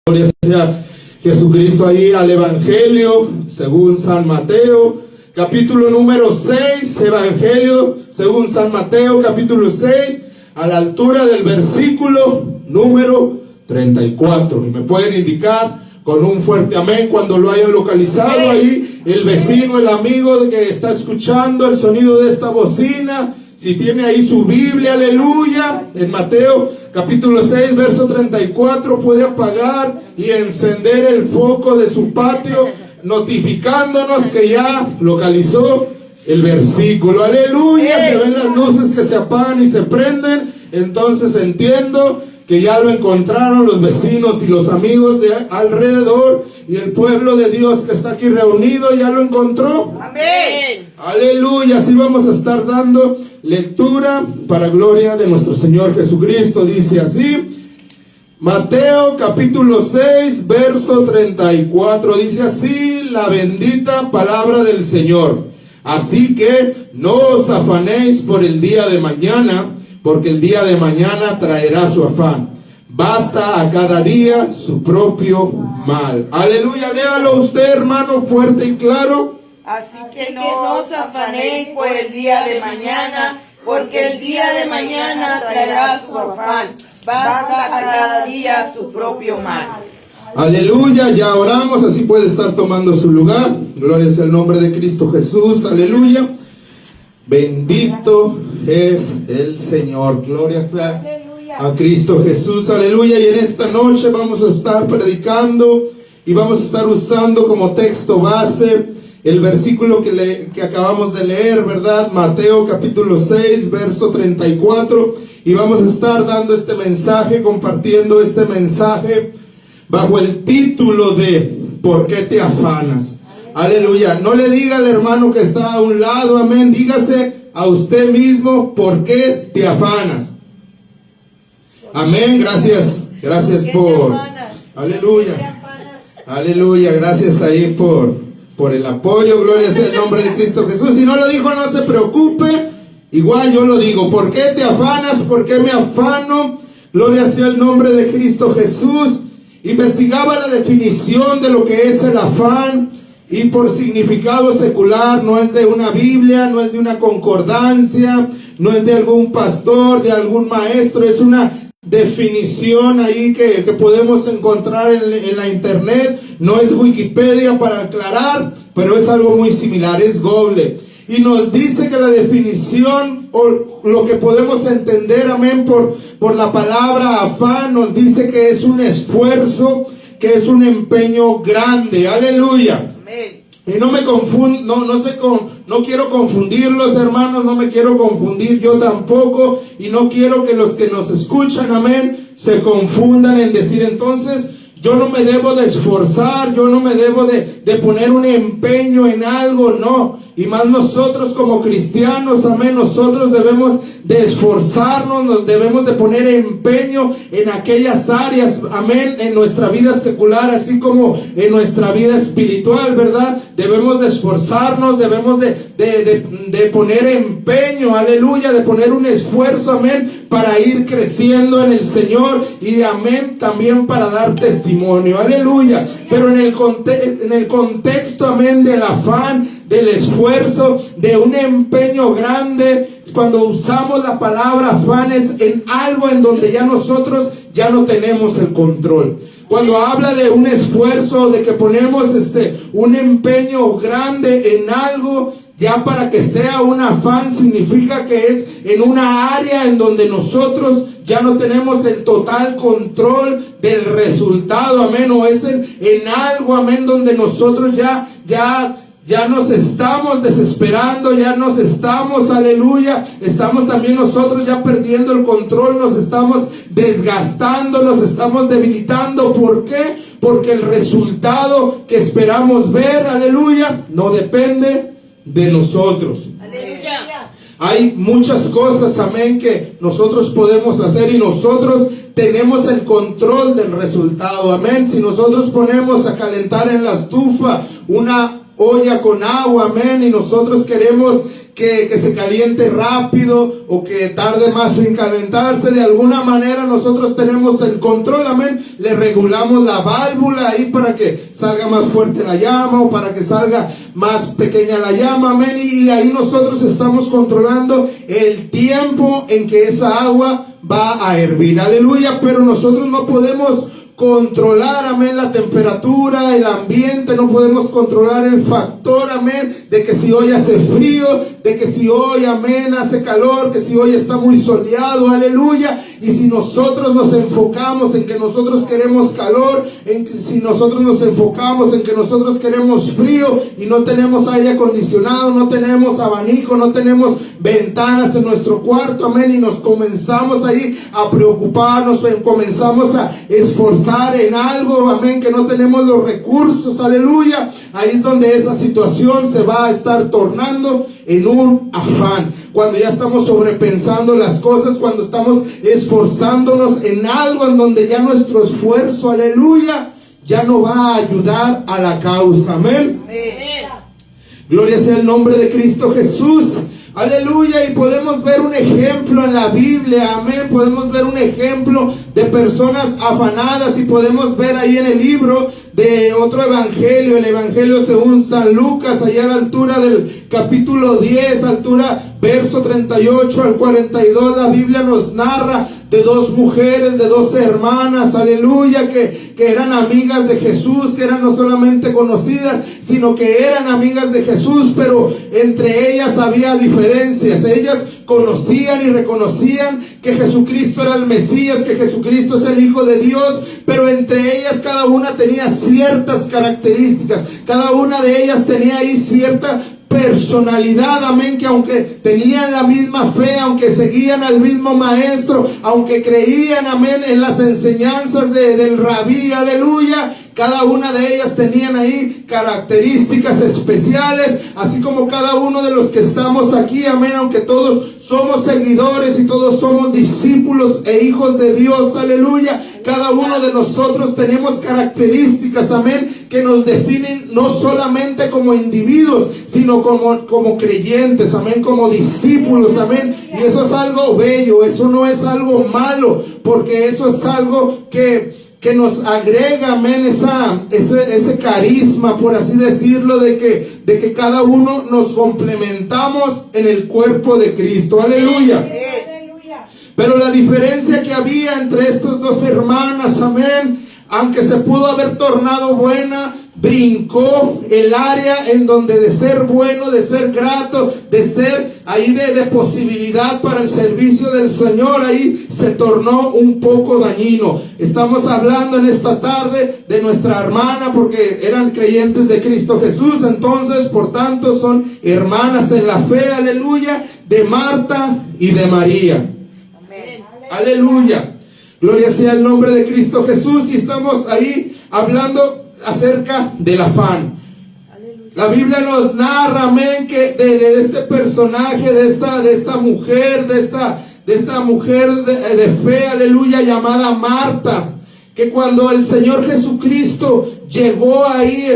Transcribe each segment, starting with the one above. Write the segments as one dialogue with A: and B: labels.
A: Gloria sea Jesucristo. Ahí al Evangelio según San Mateo, capítulo número 6, Evangelio según San Mateo, capítulo 6, a la altura del versículo número 34. Y me pueden indicar con un fuerte amén cuando lo hayan localizado ahí, el vecino, el amigo que está escuchando el sonido de esta bocina. Si tiene ahí su Biblia, aleluya, en Mateo capítulo 6, verso 34, puede apagar y encender el foco de su patio, notificándonos que ya localizó el versículo. Aleluya, se ven las luces que se apagan y se prenden. Entonces entiendo que ya lo encontraron los vecinos y los amigos de alrededor, y el pueblo de Dios que está aquí reunido ya lo encontró.
B: Amén.
A: Aleluya. Así vamos a estar dando lectura para gloria de nuestro Señor Jesucristo. Dice así, Mateo capítulo 6, verso 34. Dice así la bendita palabra del Señor. Así que no os afanéis por el día de mañana, porque el día de mañana traerá su afán. Basta a cada día su propio mal. Aleluya, léalo usted, hermano, fuerte y claro.
B: Así que no os afanéis por el día de mañana, porque el día de mañana traerá su afán. Basta a cada día su propio mal.
A: Aleluya, ya oramos, así puede estar tomando su lugar. Gloria sea el nombre de Cristo Jesús, aleluya. Bendito es el Señor, gloria a Cristo Jesús, aleluya. Y en esta noche vamos a estar predicando y vamos a estar usando como texto base el versículo que acabamos de leer, ¿verdad? Mateo capítulo 6, verso 34. Y vamos a estar dando este mensaje, compartiendo este mensaje bajo el título de ¿por qué te afanas? Aleluya. No le diga al hermano que está a un lado, amén. Dígase a usted mismo, ¿por qué te afanas? Amén. Gracias. Gracias por... Aleluya. Aleluya. Gracias ahí por el apoyo. Gloria sea el nombre de Cristo Jesús. Si no lo dijo, no se preocupe. Igual yo lo digo. ¿Por qué te afanas? ¿Por qué me afano? Gloria sea el nombre de Cristo Jesús. Investigaba la definición de lo que es el afán. Y por significado secular, no es de una Biblia, no es de una concordancia, no es de algún pastor, de algún maestro, es una definición ahí que podemos encontrar en la internet. No es Wikipedia para aclarar, pero es algo muy similar, es Google. Y nos dice que la definición, o lo que podemos entender, amén, por la palabra afán, nos dice que es un esfuerzo, que es un empeño grande, aleluya. Y no me confundo, no quiero confundirlos, hermanos, no me quiero confundir yo tampoco, y no quiero que los que nos escuchan, amén, se confundan en decir, entonces, yo no me debo de esforzar, yo no me debo de poner un empeño en algo, no. Y más nosotros como cristianos, amén, nosotros debemos de esforzarnos, nos debemos de poner empeño en aquellas áreas, amén, en nuestra vida secular, así como en nuestra vida espiritual, ¿verdad? Debemos de esforzarnos, debemos de poner empeño, aleluya, de poner un esfuerzo, amén, para ir creciendo en el Señor y, amén, también para dar testimonio, aleluya. Pero en el contexto, amén, del afán, del esfuerzo, de un empeño grande, cuando usamos la palabra afán es en algo en donde ya nosotros ya no tenemos el control. Cuando habla de un esfuerzo, de que ponemos un empeño grande en algo, ya para que sea un afán, significa que es en una área en donde nosotros ya no tenemos el total control del resultado, amén, o es en algo, amén, donde nosotros ya nos estamos desesperando, ya nos estamos, aleluya, estamos también nosotros ya perdiendo el control, nos estamos desgastando, nos estamos debilitando. ¿Por qué? Porque el resultado que esperamos ver, aleluya, no depende de nosotros.
B: Aleluya.
A: Hay muchas cosas, amén, que nosotros podemos hacer y nosotros tenemos el control del resultado, amén. Si nosotros ponemos a calentar en la estufa una olla con agua, amén, y nosotros queremos que se caliente rápido o que tarde más en calentarse. De alguna manera nosotros tenemos el control, amén. Le regulamos la válvula ahí para que salga más fuerte la llama o para que salga más pequeña la llama, amén. Y ahí nosotros estamos controlando el tiempo en que esa agua va a hervir, aleluya. Pero nosotros no podemos controlar, amén, la temperatura, el ambiente, no podemos controlar el factor, amén, de que si hoy hace frío, de que si hoy, amén, hace calor, que si hoy está muy soleado, aleluya. Y si nosotros nos enfocamos en que nosotros queremos calor, en que si nosotros nos enfocamos en que nosotros queremos frío y no tenemos aire acondicionado, no tenemos abanico, no tenemos ventanas en nuestro cuarto, amén, y nos comenzamos ahí a preocuparnos, comenzamos a esforzarnos en algo, amén, que no tenemos los recursos, aleluya, ahí es donde esa situación se va a estar tornando en un afán. Cuando ya estamos sobrepensando las cosas, cuando estamos esforzándonos en algo en donde ya nuestro esfuerzo, aleluya, ya no va a ayudar a la causa, amén. Gloria sea el nombre de Cristo Jesús. Aleluya, y podemos ver un ejemplo en la Biblia, amén, podemos ver un ejemplo de personas afanadas y podemos ver ahí en el libro de otro evangelio, el evangelio según San Lucas, allá a la altura del capítulo 10, altura verso 38 al 42, la Biblia nos narra de dos mujeres, de dos hermanas, aleluya, que eran amigas de Jesús, que eran no solamente conocidas, sino que eran amigas de Jesús, pero entre ellas había diferencias. Ellas conocían y reconocían que Jesucristo era el Mesías, que Jesucristo es el Hijo de Dios, pero entre ellas cada una tenía ciertas características, cada una de ellas tenía ahí cierta personalidad, amén, que aunque tenían la misma fe, aunque seguían al mismo maestro, aunque creían, amén, en las enseñanzas del rabí, aleluya, cada una de ellas tenían ahí características especiales, así como cada uno de los que estamos aquí, amén, aunque todos somos seguidores y todos somos discípulos e hijos de Dios, aleluya, cada uno de nosotros tenemos características, amén, que nos definen no solamente como individuos, sino como creyentes, amén, como discípulos, amén, y eso es algo bello, eso no es algo malo, porque eso es algo que nos agrega, amén, ese carisma, por así decirlo, de que cada uno nos complementamos en el cuerpo de Cristo, aleluya. Pero la diferencia que había entre estas dos hermanas, amén, aunque se pudo haber tornado buena, brincó el área en donde de ser bueno, de ser grato, de ser ahí de posibilidad para el servicio del Señor, ahí se tornó un poco dañino. Estamos hablando en esta tarde de nuestra hermana, porque eran creyentes de Cristo Jesús, entonces por tanto son hermanas en la fe, aleluya, de Marta y de María. Amén. Aleluya. Gloria sea el nombre de Cristo Jesús, y estamos ahí hablando acerca del afán. La Biblia nos narra, amén, que de este personaje, de esta mujer, de esta mujer de fe, aleluya, llamada Marta, que cuando el Señor Jesucristo llegó ahí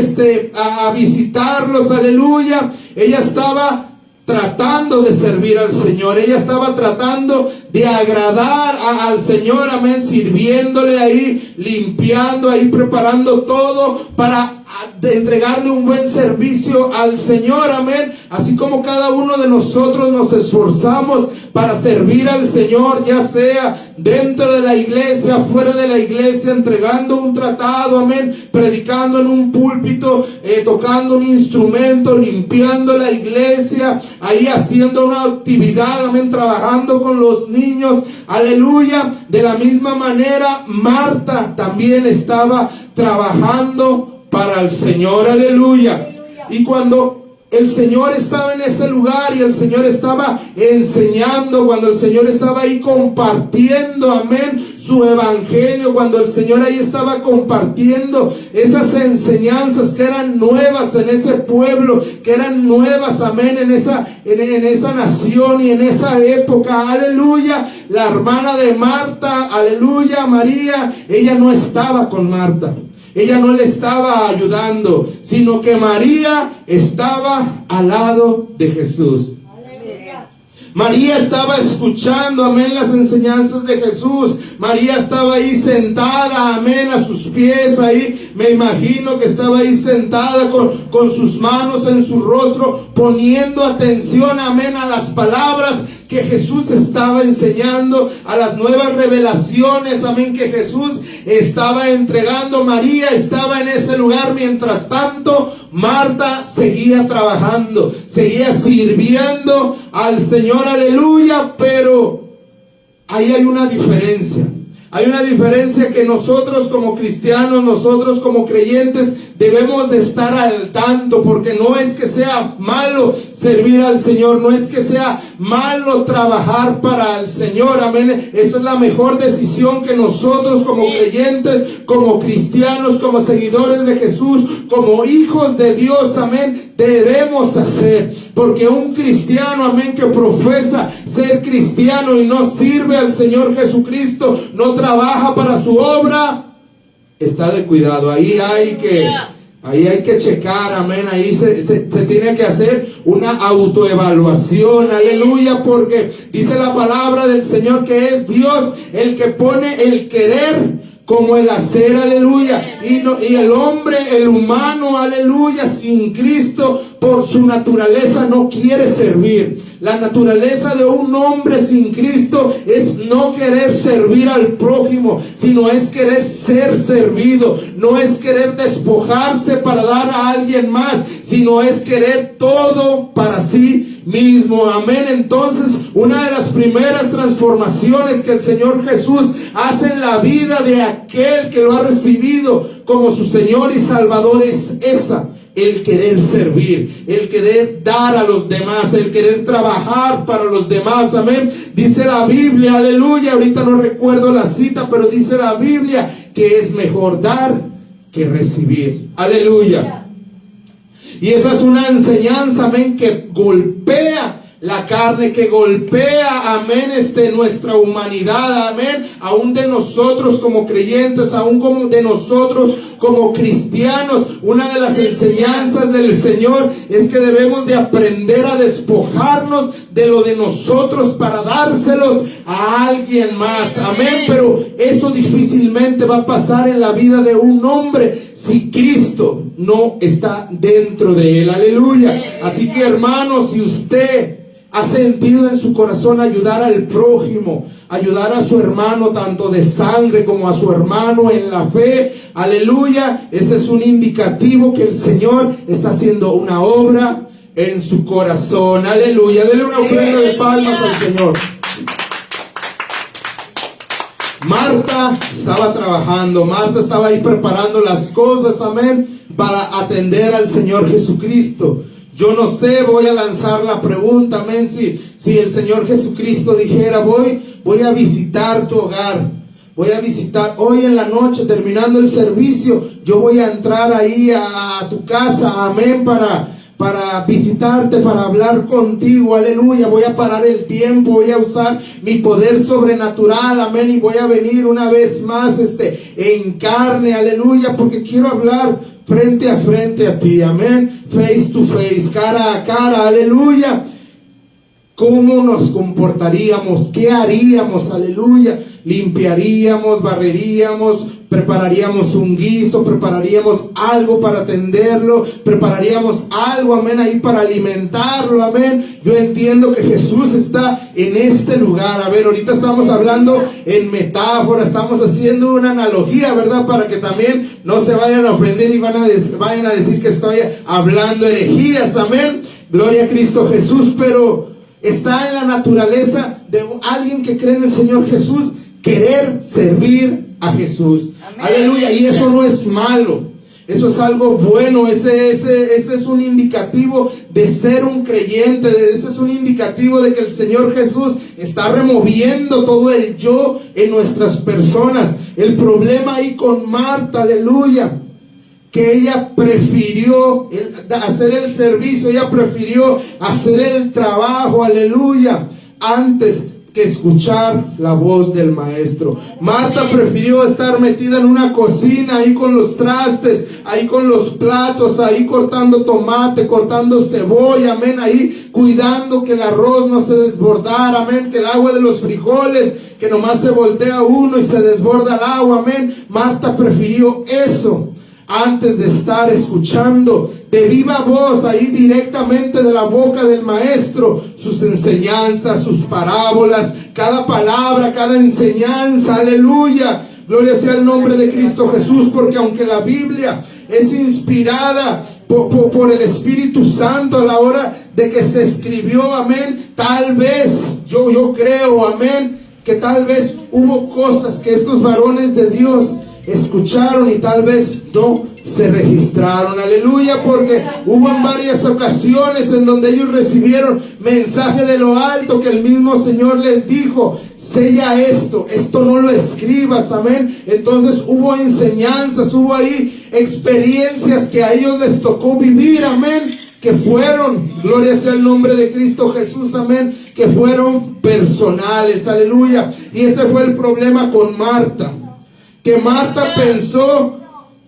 A: a visitarlos, aleluya, ella estaba tratando de servir al Señor, ella estaba tratando de agradar al Señor, amén, sirviéndole ahí, limpiando ahí, preparando todo para entregarle un buen servicio al Señor, amén, así como cada uno de nosotros nos esforzamos para servir al Señor, ya sea dentro de la iglesia, fuera de la iglesia, entregando un tratado, amén, predicando en un púlpito, tocando un instrumento, limpiando la iglesia, ahí haciendo una actividad, amén, trabajando con los niños, aleluya. De la misma manera, Marta también estaba trabajando para el Señor, aleluya. Y cuando el Señor estaba en ese lugar y el Señor estaba enseñando, cuando el Señor estaba ahí compartiendo, amén, su evangelio, cuando el Señor ahí estaba compartiendo esas enseñanzas que eran nuevas en ese pueblo, que eran nuevas, amén, en esa nación y en esa época, aleluya, la hermana de Marta, aleluya, María, ella no estaba con Marta. Ella no le estaba ayudando, sino que María estaba al lado de Jesús. María estaba escuchando, amén, las enseñanzas de Jesús. María estaba ahí sentada, amén, a sus pies ahí. Me imagino que estaba ahí sentada con sus manos en su rostro, poniendo atención, amén, a las palabras que Jesús estaba enseñando, a las nuevas revelaciones, amén, que Jesús estaba entregando. María estaba en ese lugar. Mientras tanto, Marta seguía trabajando, seguía sirviendo al Señor, aleluya. Pero ahí hay una diferencia. Hay una diferencia que nosotros como cristianos, nosotros como creyentes debemos de estar al tanto, porque no es que sea malo servir al Señor, no es que sea malo trabajar para el Señor, amén. Esa es la mejor decisión que nosotros como creyentes, como cristianos, como seguidores de Jesús, como hijos de Dios, amén, debemos hacer. Porque un cristiano, amén, que profesa ser cristiano y no sirve al Señor Jesucristo, no trabaja para su obra, está de cuidado. Ahí hay que checar, amén. Ahí se tiene que hacer una autoevaluación, aleluya, porque dice la palabra del Señor que es Dios el que pone el querer como el hacer, aleluya. Y el hombre, el humano, aleluya, sin Cristo, por su naturaleza no quiere servir. La naturaleza de un hombre sin Cristo es no querer servir al prójimo, sino es querer ser servido. No es querer despojarse para dar a alguien más, sino es querer todo para sí mismo, amén. Entonces, una de las primeras transformaciones que el Señor Jesús hace en la vida de aquel que lo ha recibido como su Señor y Salvador es esa: el querer servir, el querer dar a los demás, el querer trabajar para los demás, amén. Dice la Biblia, aleluya, ahorita no recuerdo la cita, pero dice la Biblia que es mejor dar que recibir, aleluya. Y esa es una enseñanza, amén, que golpea la carne, que golpea, amén, nuestra humanidad, amén, aún de nosotros como creyentes, aún como de nosotros como cristianos. Una de las enseñanzas del Señor es que debemos de aprender a despojarnos de lo de nosotros para dárselos a alguien más, amén. Pero eso difícilmente va a pasar en la vida de un hombre si Cristo no está dentro de él, aleluya. Así que, hermanos, si usted ha sentido en su corazón ayudar al prójimo, ayudar a su hermano tanto de sangre como a su hermano en la fe, aleluya, ese es un indicativo que el Señor está haciendo una obra en su corazón, aleluya. Denle una ofrenda de palmas al Señor. Marta estaba trabajando, Marta estaba ahí preparando las cosas, amén, para atender al Señor Jesucristo. Yo no sé, voy a lanzar la pregunta, amén, si el Señor Jesucristo dijera, voy a visitar tu hogar, voy a visitar hoy en la noche, terminando el servicio, yo voy a entrar ahí a tu casa, amén, para visitarte, para hablar contigo, aleluya. Voy a parar el tiempo, voy a usar mi poder sobrenatural, amén, y voy a venir una vez más en carne, aleluya, porque quiero hablar frente a frente a ti, amén, face to face, cara a cara, aleluya. ¿Cómo nos comportaríamos? ¿Qué haríamos? Aleluya. Limpiaríamos, barreríamos, prepararíamos un guiso, prepararíamos algo para atenderlo, prepararíamos algo, amén, ahí para alimentarlo, amén. Yo entiendo que Jesús está en este lugar. A ver, ahorita estamos hablando en metáfora, estamos haciendo una analogía, ¿verdad? Para que también no se vayan a ofender y vayan a decir que estoy hablando herejías, amén. Gloria a Cristo Jesús, pero está en la naturaleza de alguien que cree en el Señor Jesús querer servir a Jesús. Amén. Aleluya. Y eso no es malo, eso es algo bueno. Ese es un indicativo de ser un creyente. Ese es un indicativo de que el Señor Jesús está removiendo todo el yo en nuestras personas. El problema ahí con Marta, aleluya, que ella prefirió hacer el servicio, ella prefirió hacer el trabajo, aleluya, antes que escuchar la voz del maestro. Marta prefirió estar metida en una cocina, ahí con los trastes, ahí con los platos, ahí cortando tomate, cortando cebolla, amén, ahí cuidando que el arroz no se desbordara, amén, que el agua de los frijoles, que nomás se voltea uno y se desborda el agua, amén. Marta prefirió eso antes de estar escuchando de viva voz, ahí directamente de la boca del maestro, sus enseñanzas, sus parábolas, cada palabra, cada enseñanza, aleluya. Gloria sea el nombre de Cristo Jesús, porque aunque la Biblia es inspirada por el Espíritu Santo a la hora de que se escribió, amén, tal vez, yo creo, amén, que tal vez hubo cosas que estos varones de Dios escucharon y tal vez no se registraron, aleluya, porque hubo en varias ocasiones en donde ellos recibieron mensaje de lo alto, que el mismo Señor les dijo: sella esto no lo escribas, amén. Entonces hubo enseñanzas, hubo ahí experiencias que a ellos les tocó vivir, amén, que fueron, gloria sea el nombre de Cristo Jesús, amén, que fueron personales, aleluya. Y ese fue el problema con Marta, que Marta pensó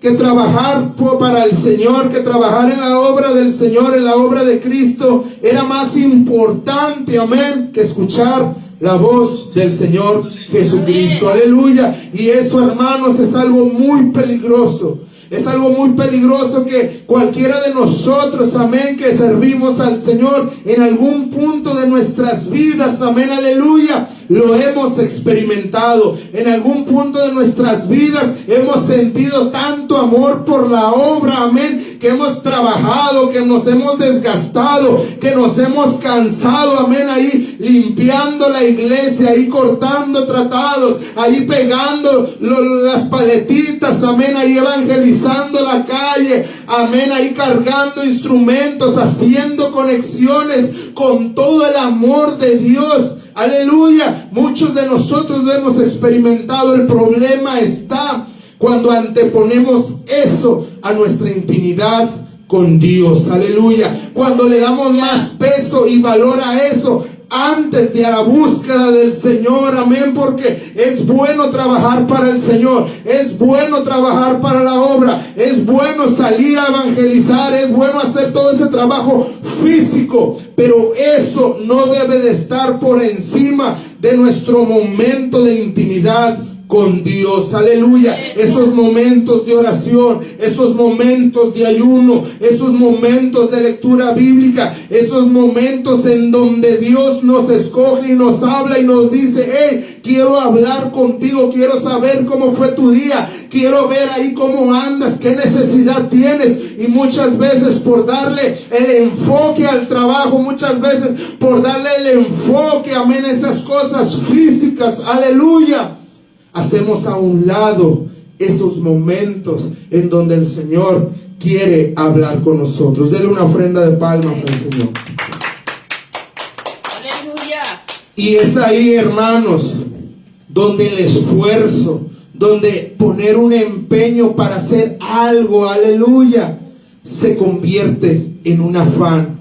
A: que trabajar para el Señor, que trabajar en la obra del Señor, en la obra de Cristo, era más importante, amén, que escuchar la voz del Señor Jesucristo, aleluya. Y eso, hermanos, es algo muy peligroso. Es algo muy peligroso que cualquiera de nosotros, amén, que servimos al Señor en algún punto de nuestras vidas, amén, aleluya, lo hemos experimentado. En algún punto de nuestras vidas hemos sentido tanto amor por la obra, amén, que hemos trabajado, que nos hemos desgastado, que nos hemos cansado, amén, ahí limpiando la iglesia, ahí cortando tratados, ahí pegando las paletitas, amén, ahí evangelizando la calle, amén, ahí cargando instrumentos, haciendo conexiones con todo el amor de Dios. Aleluya, muchos de nosotros lo hemos experimentado. El problema está cuando anteponemos eso a nuestra intimidad con Dios, aleluya. Cuando le damos más peso y valor a eso antes de a la búsqueda del Señor, amén, porque es bueno trabajar para el Señor, es bueno trabajar para la obra, es bueno salir a evangelizar, es bueno hacer todo ese trabajo físico, pero eso no debe de estar por encima de nuestro momento de intimidad con Dios, aleluya. Esos momentos de oración, esos momentos de ayuno, esos momentos de lectura bíblica, esos momentos en donde Dios nos escoge y nos habla y nos dice: hey, quiero hablar contigo, quiero saber cómo fue tu día, quiero ver ahí cómo andas, qué necesidad tienes. Y muchas veces por darle el enfoque al trabajo, muchas veces por darle el enfoque, amén, a esas cosas físicas, aleluya, hacemos a un lado esos momentos en donde el Señor quiere hablar con nosotros. Denle una ofrenda de palmas al Señor.
B: Aleluya.
A: Y es ahí, hermanos, donde el esfuerzo, donde poner un empeño para hacer algo, aleluya, se convierte en un afán.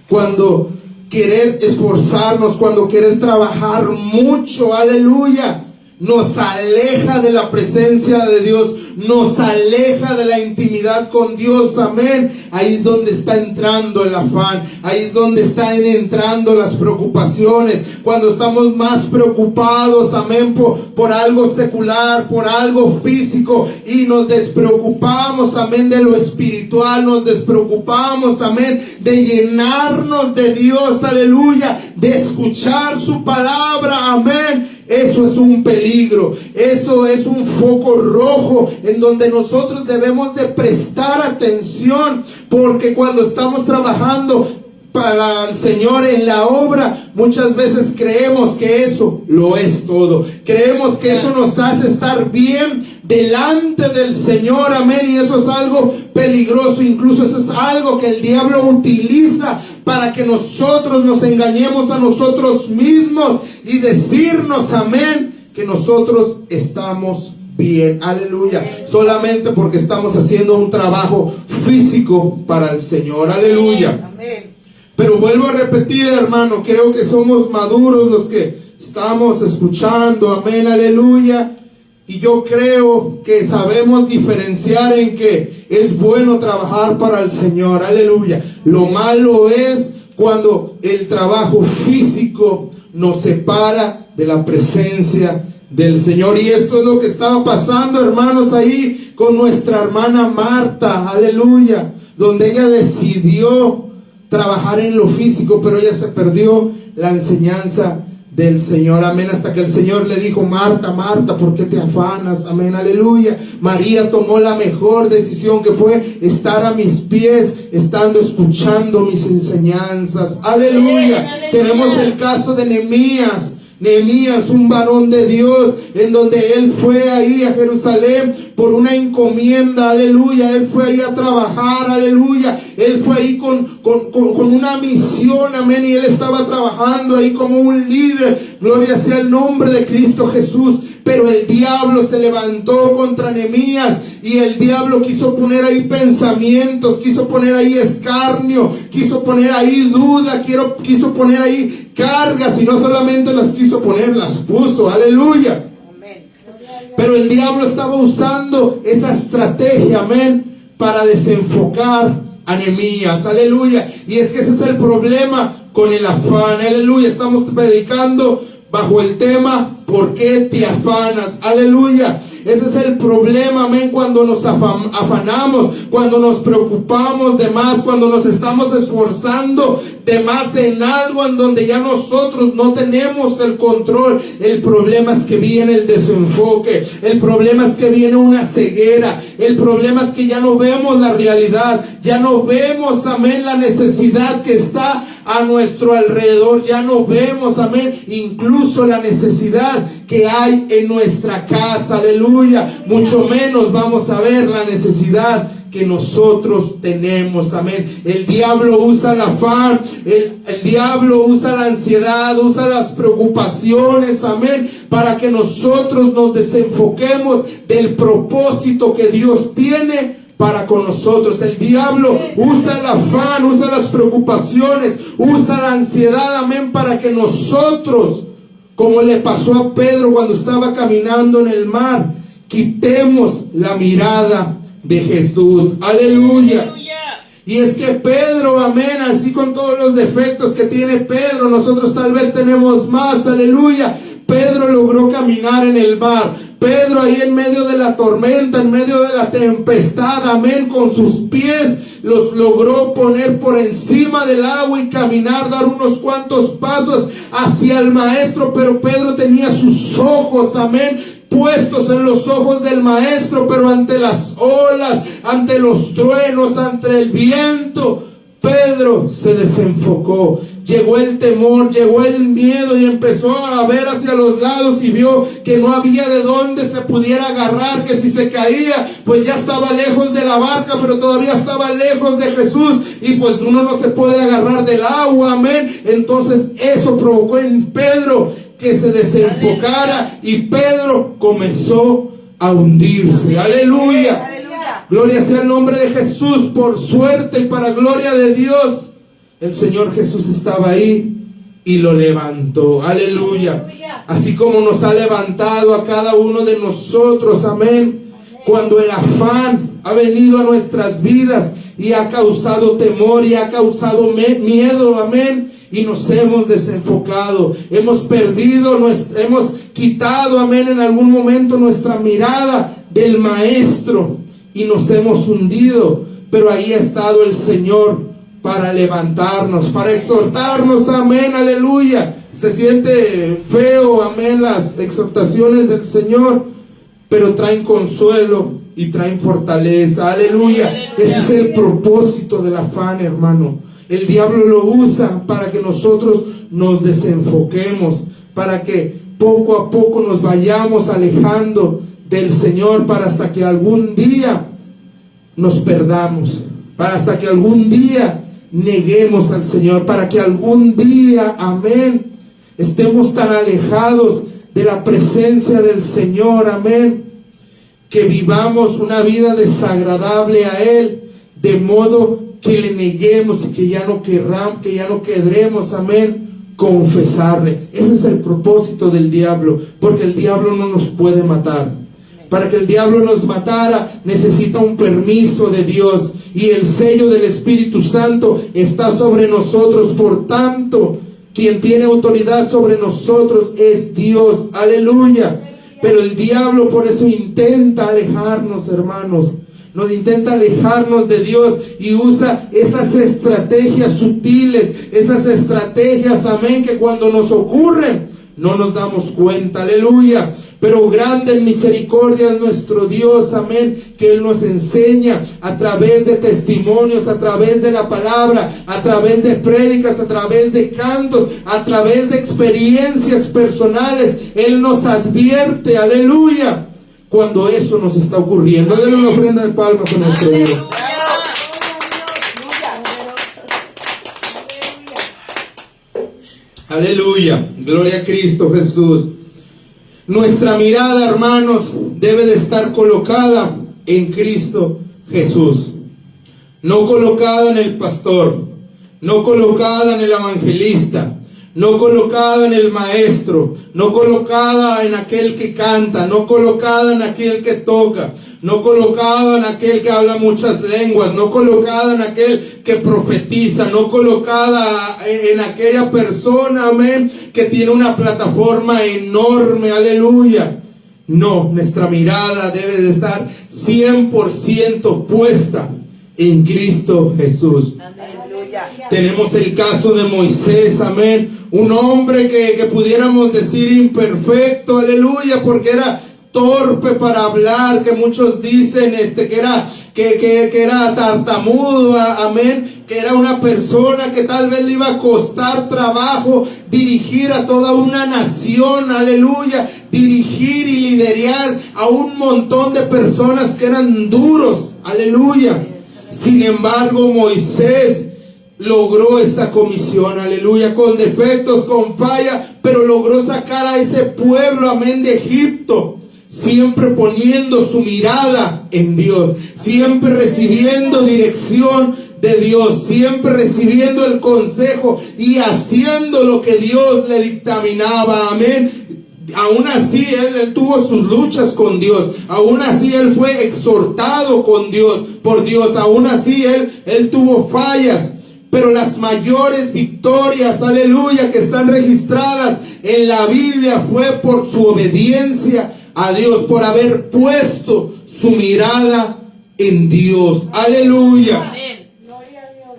A: Cuando querer esforzarnos, cuando querer trabajar mucho, aleluya, nos aleja de la presencia de Dios, nos aleja de la intimidad con Dios, amén. Ahí es donde está entrando el afán, ahí es donde están entrando las preocupaciones. Cuando estamos más preocupados, amén, por algo secular, por algo físico, y nos despreocupamos, amén, de lo espiritual, nos despreocupamos, amén, de llenarnos de Dios, aleluya, de escuchar su palabra, amén. Eso es un peligro, eso es un foco rojo en donde nosotros debemos de prestar atención, porque cuando estamos trabajando para el Señor en la obra, muchas veces creemos que eso lo es todo, creemos que eso nos hace estar bien delante del Señor, amén, y eso es algo peligroso. Incluso eso es algo que el diablo utiliza para que nosotros nos engañemos a nosotros mismos y decirnos, amén, que nosotros estamos bien, aleluya, solamente porque estamos haciendo un trabajo físico para el Señor, aleluya.
B: Amén.
A: Pero vuelvo a repetir, hermano, creo que somos maduros los que estamos escuchando, amén, aleluya. Y yo creo que sabemos diferenciar en que es bueno trabajar para el Señor, aleluya. Lo malo es cuando el trabajo físico nos separa de la presencia del Señor. Y esto es lo que estaba pasando, hermanos, ahí con nuestra hermana Marta, aleluya, donde ella decidió trabajar en lo físico, pero ella se perdió la enseñanza del Señor, amén, hasta que el Señor le dijo: Marta, Marta, ¿por qué te afanas? Amén, aleluya. María tomó la mejor decisión, que fue estar a mis pies, estando escuchando mis enseñanzas, aleluya. Tenemos el caso de Nehemías, un varón de Dios, en donde él fue ahí a Jerusalén por una encomienda, aleluya. Él fue ahí a trabajar, aleluya. Él fue ahí con una misión, amén. Y él estaba trabajando ahí como un líder, gloria sea el nombre de Cristo Jesús. Pero el diablo se levantó contra Nehemías, y el diablo quiso poner ahí pensamientos, quiso poner ahí escarnio, quiso poner ahí duda, quiso poner ahí cargas, y no solamente las quiso poner, las puso, aleluya. Pero el diablo estaba usando esa estrategia, amén, para desenfocar a Nehemías, aleluya. Y es que ese es el problema con el afán, aleluya. Estamos predicando bajo el tema: ¿por qué te afanas? Aleluya. Ese es el problema, amén, cuando nos afanamos, cuando nos preocupamos de más, cuando nos estamos esforzando de más en algo en donde ya nosotros no tenemos el control. El problema es que viene el desenfoque, el problema es que viene una ceguera, el problema es que ya no vemos la realidad, ya no vemos, amén, la necesidad que está a nuestro alrededor, ya no vemos, amén, incluso la necesidad que hay en nuestra casa, aleluya. Mucho menos vamos a ver la necesidad que nosotros tenemos, amén. El diablo usa el afán, el diablo usa la ansiedad, usa las preocupaciones, amén, para que nosotros nos desenfoquemos del propósito que Dios tiene para con nosotros. El diablo usa el afán, usa las preocupaciones, usa la ansiedad, amén, para que nosotros, como le pasó a Pedro cuando estaba caminando en el mar, quitemos la mirada de Jesús, aleluya. Y es que Pedro, amén, así con todos los defectos que tiene Pedro, nosotros tal vez tenemos más, aleluya. Pedro logró caminar en el mar. Pedro ahí en medio de la tormenta, en medio de la tempestad, amén, con sus pies los logró poner por encima del agua y caminar, dar unos cuantos pasos hacia el maestro. Pero Pedro tenía sus ojos, amén, puestos en los ojos del maestro, pero ante las olas, ante los truenos, ante el viento, Pedro se desenfocó. Llegó el temor, llegó el miedo, y empezó a ver hacia los lados y vio que no había de dónde se pudiera agarrar, que si se caía, pues ya estaba lejos de la barca, pero todavía estaba lejos de Jesús, y pues uno no se puede agarrar del agua, amén. Entonces eso provocó en Pedro que se desenfocara, y Pedro comenzó a hundirse, aleluya. Gloria sea el nombre de Jesús. Por suerte y para gloria de Dios, el Señor Jesús estaba ahí y lo levantó, aleluya. Así como nos ha levantado a cada uno de nosotros, amén. Cuando el afán ha venido a nuestras vidas y ha causado temor y ha causado miedo, amén, y nos hemos desenfocado, hemos perdido, hemos quitado, amén, en algún momento nuestra mirada del Maestro y nos hemos hundido. Pero ahí ha estado el Señor para levantarnos, para exhortarnos, amén, aleluya. Se siente feo, amén, las exhortaciones del Señor, pero traen consuelo y traen fortaleza, aleluya. Ese es el propósito del afán, hermano. El diablo lo usa para que nosotros nos desenfoquemos, para que poco a poco nos vayamos alejando del Señor, para hasta que algún día nos perdamos, para hasta que algún día neguemos al Señor, para que algún día, amén, estemos tan alejados de la presencia del Señor, amén, que vivamos una vida desagradable a Él, de modo que le neguemos y que ya no querramos, que ya no querremos, amén, confesarle. Ese es el propósito del diablo, porque el diablo no nos puede matar. Para que el diablo nos matara, necesita un permiso de Dios, y el sello del Espíritu Santo está sobre nosotros. Por tanto, quien tiene autoridad sobre nosotros es Dios. Aleluya. Pero el diablo por eso intenta alejarnos, hermanos. Nos intenta alejarnos de Dios y usa esas estrategias sutiles, esas estrategias, amén, que cuando nos ocurren no nos damos cuenta. Aleluya. Pero grande en misericordia es nuestro Dios, amén, que Él nos enseña a través de testimonios, a través de la palabra, a través de prédicas, a través de cantos, a través de experiencias personales. Él nos advierte, aleluya, cuando eso nos está ocurriendo. Denle una ofrenda de palmas a nuestro Dios. Aleluya, gloria a Cristo Jesús. Nuestra mirada, hermanos, debe de estar colocada en Cristo Jesús. No colocada en el pastor, no colocada en el evangelista, no colocada en el maestro, no colocada en aquel que canta, no colocada en aquel que toca, no colocada en aquel que habla muchas lenguas, no colocada en aquel que profetiza, no colocada en aquella persona, amén, que tiene una plataforma enorme, aleluya. No, nuestra mirada debe de estar 100% puesta en Cristo Jesús.
B: Aleluya.
A: Tenemos el caso de Moisés, amén, un hombre que pudiéramos decir imperfecto, aleluya, porque era torpe para hablar, que muchos dicen que era tartamudo, amén, que era una persona que tal vez le iba a costar trabajo dirigir a toda una nación, aleluya, dirigir y liderar a un montón de personas que eran duros, aleluya. Sin embargo, Moisés logró esa comisión, aleluya, con defectos, con falla, pero logró sacar a ese pueblo, amén, de Egipto. Siempre poniendo su mirada en Dios, siempre recibiendo dirección de Dios, siempre recibiendo el consejo y haciendo lo que Dios le dictaminaba, amén. Aún así él tuvo sus luchas con Dios, aún así él fue exhortado por Dios, aún así él tuvo fallas. Pero las mayores victorias, aleluya, que están registradas en la Biblia fue por su obediencia a Dios, por haber puesto su mirada en Dios. Aleluya.
B: Amén.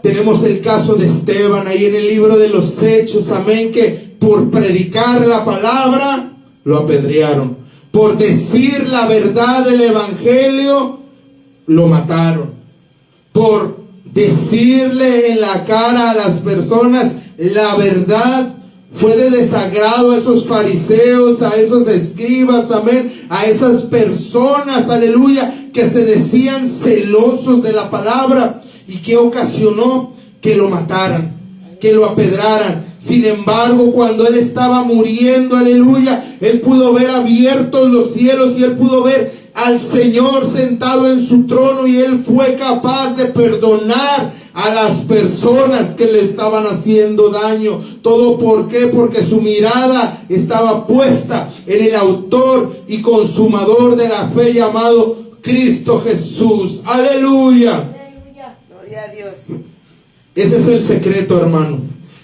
A: Tenemos el caso de Esteban ahí en el libro de los Hechos, amén, que por predicar la palabra lo apedrearon. Por decir la verdad del evangelio lo mataron. Por decirle en la cara a las personas la verdad fue de desagrado a esos fariseos, a esos escribas, amén, a esas personas, aleluya, que se decían celosos de la palabra. ¿Y qué ocasionó? Que lo mataran, que lo apedraran. Sin embargo, cuando él estaba muriendo, aleluya, él pudo ver abiertos los cielos y él pudo ver al Señor sentado en su trono, y él fue capaz de perdonar a las personas que le estaban haciendo daño. ¿Todo por qué? Porque su mirada estaba puesta en el autor y consumador de la fe, llamado Cristo Jesús. Aleluya.
B: Gloria a Dios.
A: Ese es el secreto, hermano.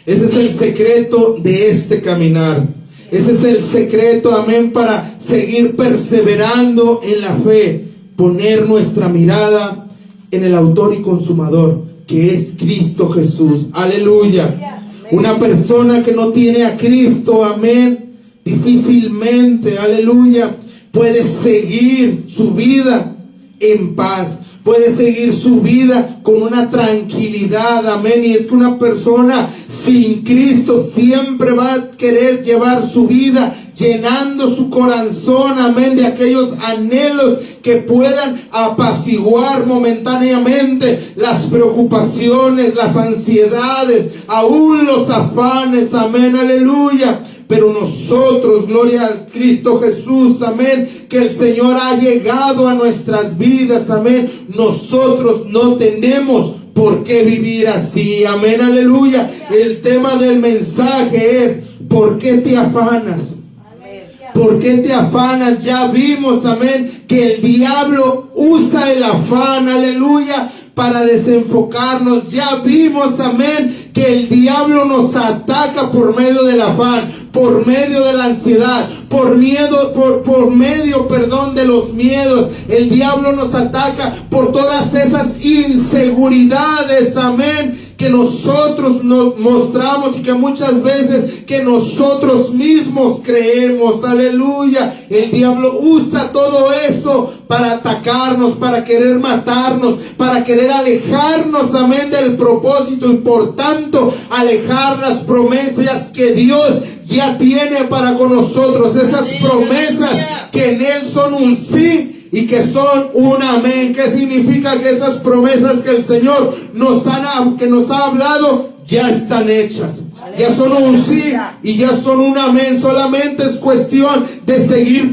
A: Ese es el secreto de este caminar. Ese es el secreto, amén, para seguir perseverando en la fe. Poner nuestra mirada en el autor y consumador, que es Cristo Jesús. Aleluya. Una persona que no tiene a Cristo, amén, difícilmente, aleluya, puede seguir su vida en paz. Puede seguir su vida con una tranquilidad, amén. Y es que una persona sin Cristo siempre va a querer llevar su vida llenando su corazón, amén, de aquellos anhelos que puedan apaciguar momentáneamente las preocupaciones, las ansiedades, aún los afanes, amén, aleluya. Pero nosotros, gloria al Cristo Jesús, amén, que el Señor ha llegado a nuestras vidas, amén. Nosotros no tenemos por qué vivir así. Amén, aleluya. El tema del mensaje es: ¿por qué te afanas? ¿Por qué te afanas? Ya vimos, amén, que el diablo usa el afán, aleluya, para desenfocarnos. Ya vimos, amén, que el diablo nos ataca por medio del afán, por medio de la ansiedad, por medio, de los miedos. El diablo nos ataca por todas esas inseguridades, amén, que nosotros nos mostramos y que muchas veces que nosotros mismos creemos. Aleluya. El diablo usa todo eso para atacarnos, para querer matarnos, para querer alejarnos, amén, del propósito y por tanto alejar las promesas que Dios ya tiene para con nosotros. Esas promesas que en Él son un sí y que son un amén. ¿Qué significa? Que esas promesas que el Señor nos ha hablado ya están hechas. Ya son un sí y ya son un amén. Solamente es cuestión de seguir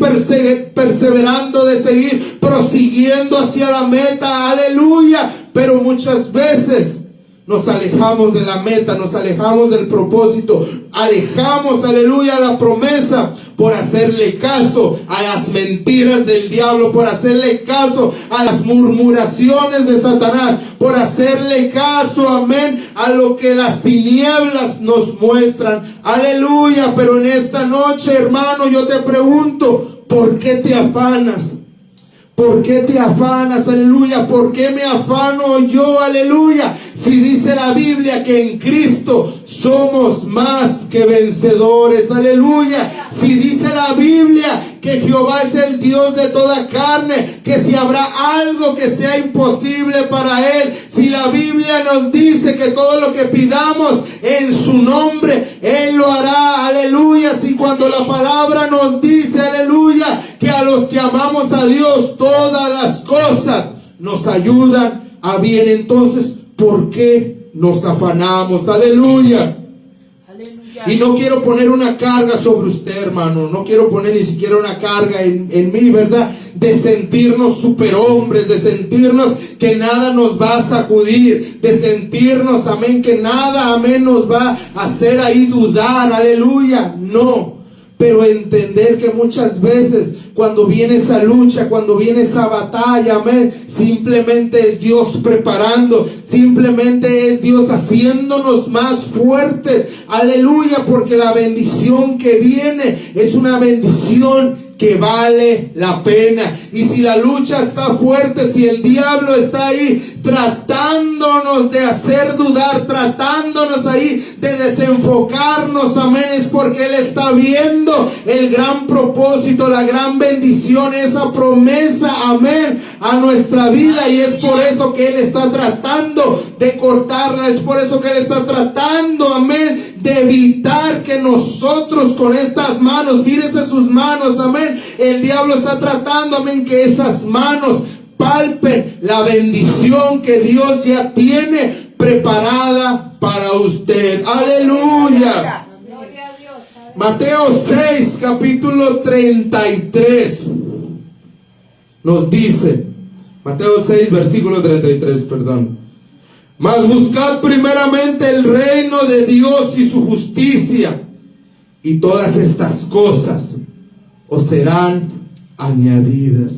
A: perseverando, de seguir prosiguiendo hacia la meta. Aleluya. Pero muchas veces nos alejamos de la meta, nos alejamos del propósito, alejamos, aleluya, la promesa por hacerle caso a las mentiras del diablo, por hacerle caso a las murmuraciones de Satanás, por hacerle caso, amén, a lo que las tinieblas nos muestran. Aleluya. Pero en esta noche, hermano, yo te pregunto, ¿por qué te afanas? ¿Por qué te afanas? Aleluya. ¿Por qué me afano yo? Aleluya. Si dice la Biblia que en Cristo somos más que vencedores. Aleluya. Si dice la Biblia que Jehová es el Dios de toda carne, que si habrá algo que sea imposible para Él, si la Biblia nos dice que todo lo que pidamos en su nombre, Él lo hará. Aleluya. Si cuando la palabra nos dice, aleluya, que a los que amamos a Dios todas las cosas nos ayudan a bien, entonces ¿por qué nos afanamos? Aleluya. Y no quiero poner una carga sobre usted, hermano. No quiero poner ni siquiera una carga en mí, ¿verdad? De sentirnos superhombres, de sentirnos que nada nos va a sacudir, de sentirnos, amén, que nada, amén, nos va a hacer ahí dudar. Aleluya. No. Pero entender que muchas veces cuando viene esa lucha, cuando viene esa batalla, amén, simplemente es Dios preparando, simplemente es Dios haciéndonos más fuertes. Aleluya, porque la bendición que viene es una bendición que vale la pena. Y si la lucha está fuerte, si el diablo está ahí tratándonos de hacer dudar, tratándonos ahí de desenfocarnos, amén, es porque Él está viendo el gran propósito, la gran bendición, esa promesa, amén, a nuestra vida. Y es por eso que Él está tratando de cortarla, es por eso que Él está tratando, amén, de evitar que nosotros con estas manos, mírese sus manos, amén, el diablo está tratando, amén, que esas manos palpen la bendición que Dios ya tiene preparada para usted. Aleluya. Mateo 6, capítulo 33 nos dice, Mateo 6, versículo 33, perdón: mas buscad primeramente el reino de Dios y su justicia, y todas estas cosas os serán añadidas.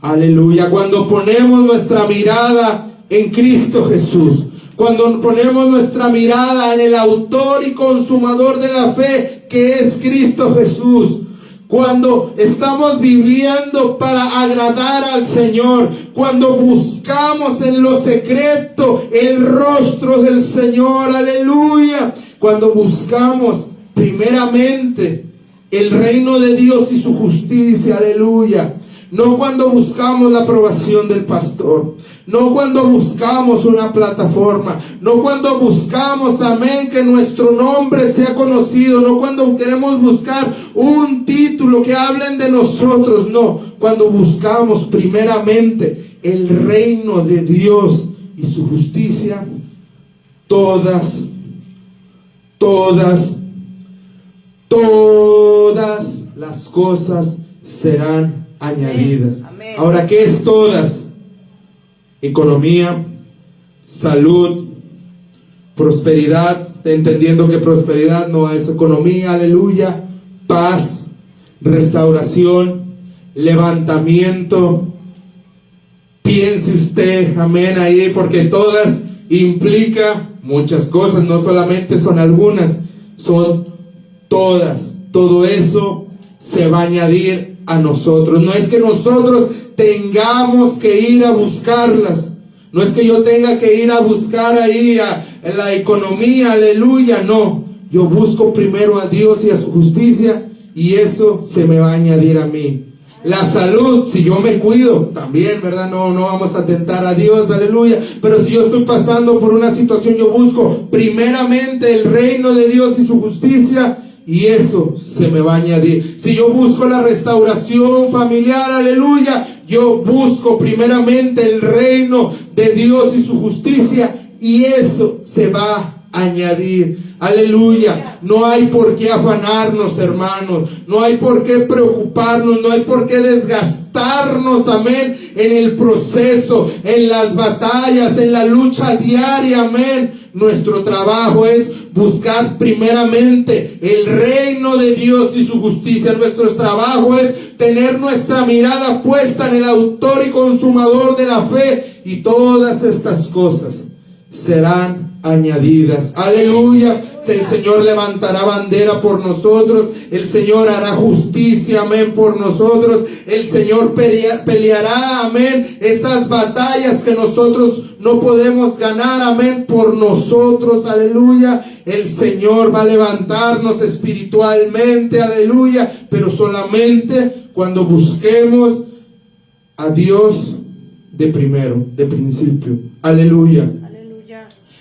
A: Aleluya. Cuando ponemos nuestra mirada en Cristo Jesús, cuando ponemos nuestra mirada en el autor y consumador de la fe, que es Cristo Jesús, cuando estamos viviendo para agradar al Señor, cuando buscamos en lo secreto el rostro del Señor, aleluya, cuando buscamos primeramente el reino de Dios y su justicia, aleluya. No cuando buscamos la aprobación del pastor, no cuando buscamos una plataforma, no cuando buscamos, amén, que nuestro nombre sea conocido, no cuando queremos buscar un título que hablen de nosotros, no, cuando buscamos primeramente el reino de Dios y su justicia, todas las cosas serán añadidas.
B: Amén.
A: Ahora, ¿qué es todas? Economía, salud, prosperidad, entendiendo que prosperidad no es economía, aleluya, paz, restauración, levantamiento. Piense usted, amén, ahí, porque todas implica muchas cosas, no solamente son algunas, son todas. Todo eso se va a añadir a nosotros. No es que nosotros tengamos que ir a buscarlas, no es que yo tenga que ir a buscar ahí a la economía, aleluya, no. Yo busco primero a Dios y a su justicia, y eso se me va a añadir a mí. La salud, si yo me cuido, también, ¿verdad? No vamos a tentar a Dios, aleluya. Pero si yo estoy pasando por una situación, yo busco primeramente el reino de Dios y su justicia, y eso se me va a añadir. Si yo busco la restauración familiar, aleluya, yo busco primeramente el reino de Dios y su justicia, y eso se va a añadir. Aleluya. No hay por qué afanarnos, hermanos. No hay por qué preocuparnos. No hay por qué desgastarnos, amén, en el proceso, en las batallas, en la lucha diaria, amén. Nuestro trabajo es buscar primeramente el reino de Dios y su justicia. Nuestro trabajo es tener nuestra mirada puesta en el autor y consumador de la fe, y todas estas cosas serán añadidas. Aleluya. El Señor levantará bandera por nosotros. El Señor hará justicia, amén, por nosotros. El Señor peleará, amén, esas batallas que nosotros no podemos ganar, amén, por nosotros. Aleluya. El Señor va a levantarnos espiritualmente, aleluya, pero solamente cuando busquemos a Dios de primero, de principio. Aleluya.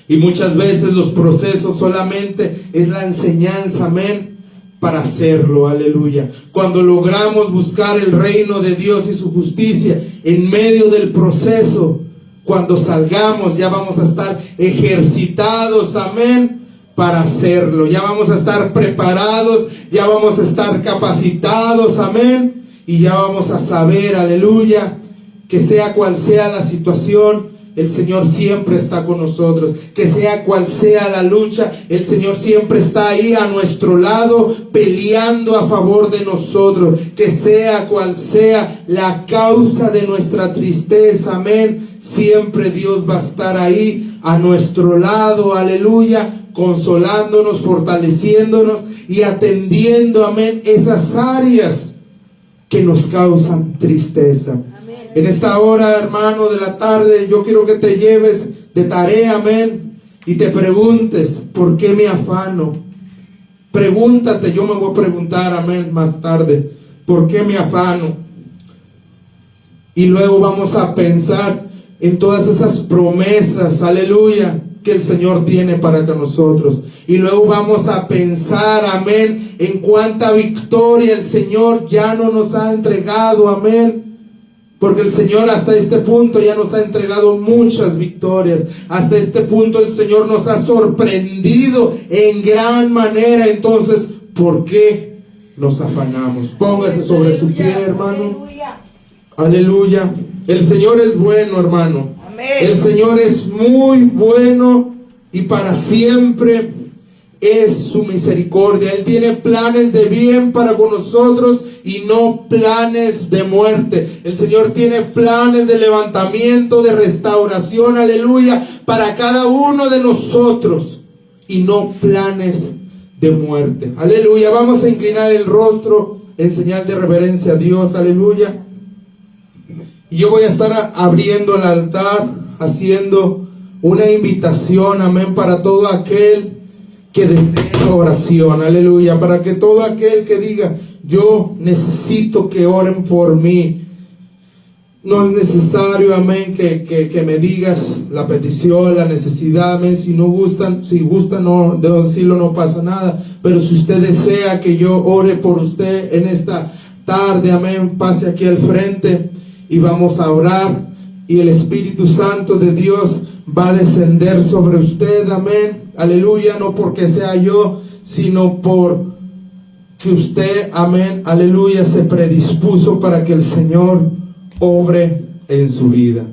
A: Y muchas veces los procesos solamente es la enseñanza, amén, para hacerlo, aleluya. Cuando logramos buscar el reino de Dios y su justicia en medio del proceso, cuando salgamos ya vamos a estar ejercitados, amén, para hacerlo. Ya vamos a estar preparados, ya vamos a estar capacitados, amén, y ya vamos a saber, aleluya, que sea cual sea la situación, el Señor siempre está con nosotros. Que sea cual sea la lucha, el Señor siempre está ahí a nuestro lado, peleando a favor de nosotros. Que sea cual sea la causa de nuestra tristeza, amén, siempre Dios va a estar ahí a nuestro lado, aleluya, consolándonos, fortaleciéndonos y atendiendo, amén, esas áreas que nos causan tristeza. En esta hora, hermano, de la tarde, yo quiero que te lleves de tarea, amén, y te preguntes, ¿por qué me afano? Pregúntate, yo me voy a preguntar, amén, más tarde, ¿por qué me afano? Y luego vamos a pensar en todas esas promesas, aleluya, que el Señor tiene para nosotros. Y luego vamos a pensar, amén, en cuánta victoria el Señor ya no nos ha entregado, amén. Porque el Señor hasta este punto ya nos ha entregado muchas victorias. Hasta este punto el Señor nos ha sorprendido en gran manera. Entonces, ¿por qué nos afanamos? Póngase sobre su pie, hermano. Aleluya. El Señor es bueno, hermano. El Señor es muy bueno y para siempre es su misericordia. Él tiene planes de bien para con nosotros y no planes de muerte. El Señor tiene planes de levantamiento, de restauración, aleluya, para cada uno de nosotros y no planes de muerte. Aleluya. Vamos a inclinar el rostro en señal de reverencia a Dios. Aleluya. Y yo voy a estar abriendo el altar, haciendo una invitación, amén, para todo aquel que desea oración, aleluya, para que todo aquel que diga, yo necesito que oren por mí. No es necesario, amén, que me digas la petición, la necesidad, amén. Si gustan, no, de decirlo, no pasa nada. Pero si usted desea que yo ore por usted en esta tarde, amén, pase aquí al frente y vamos a orar. Y el Espíritu Santo de Dios va a descender sobre usted, amén, aleluya, no porque sea yo, sino por que usted, amén, aleluya, se predispuso para que el Señor obre en su vida.